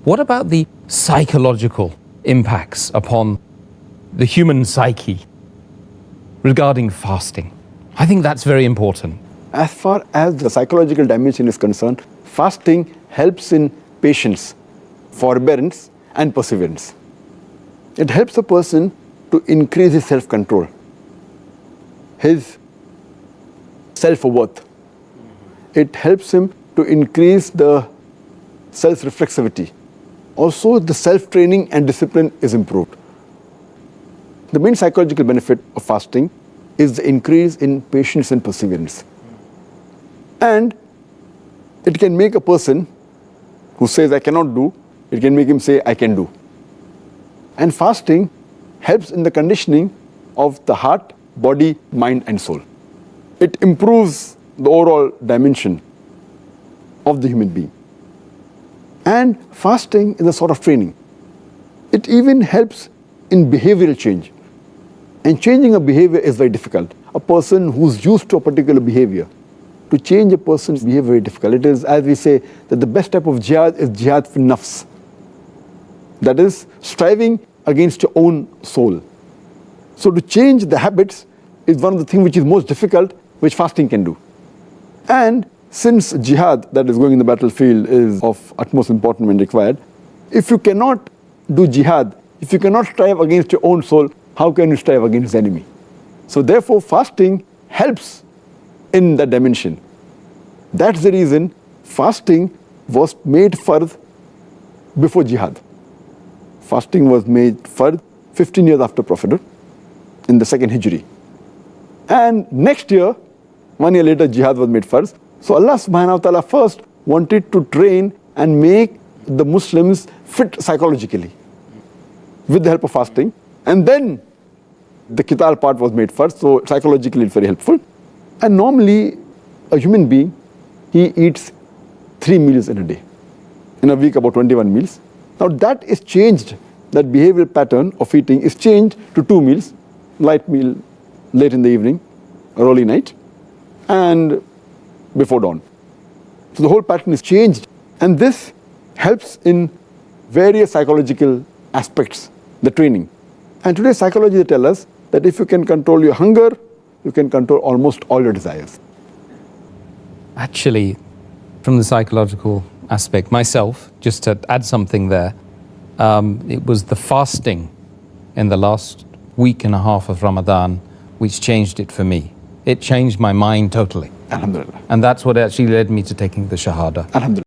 What about the psychological impacts upon the human psyche regarding fasting? I think that's very important. As far as the psychological dimension is concerned, fasting helps in patience, forbearance, and perseverance. It helps a person to increase his self-control, his self-worth. It helps him to increase the self-reflexivity. Also, the self-training and discipline is improved. The main psychological benefit of fasting is the increase in patience and perseverance. And it can make a person who says, I cannot do, it can make him say, I can do. And fasting helps in the conditioning of the heart, body, mind, and soul. It improves the overall dimension of the human being. And fasting is a sort of training. It even helps in behavioral change. And changing a behavior is very difficult. A person who's used to a particular behavior, to change a person's behavior is very difficult. It is, as we say, that the best type of jihad is jihad fi nafs. That is, striving against your own soul. So to change the habits is one of the things which is most difficult, which fasting can do. And since jihad, that is going in the battlefield, is of utmost importance when required, if you cannot do jihad, if you cannot strive against your own soul, how can you strive against the enemy? So therefore, fasting helps in that dimension. That's the reason fasting was made fard before jihad. Fasting was made fard 15 years after Prophethood, in the 2nd Hijri. And next year, 1 year later, jihad was made fard. So Allah subhanahu wa ta'ala first wanted to train and make the Muslims fit psychologically with the help of fasting. And then the qital part was made first, so psychologically it's very helpful. And normally, a human being, he eats 3 meals in a day. In a week, about 21 meals. Now that is changed, that behavioral pattern of eating is changed to 2 meals, light meal late in the evening, early night, and before dawn. So the whole pattern is changed, and this helps in various psychological aspects, the training. And today psychology tells us that if you can control your hunger, you can control almost all your desires. Actually, from the psychological aspect, myself, just to add something there, it was the fasting in the last week and a half of Ramadan which changed it for me. It changed my mind totally. Alhamdulillah. And that's what actually led me to taking the Shahada. Alhamdulillah.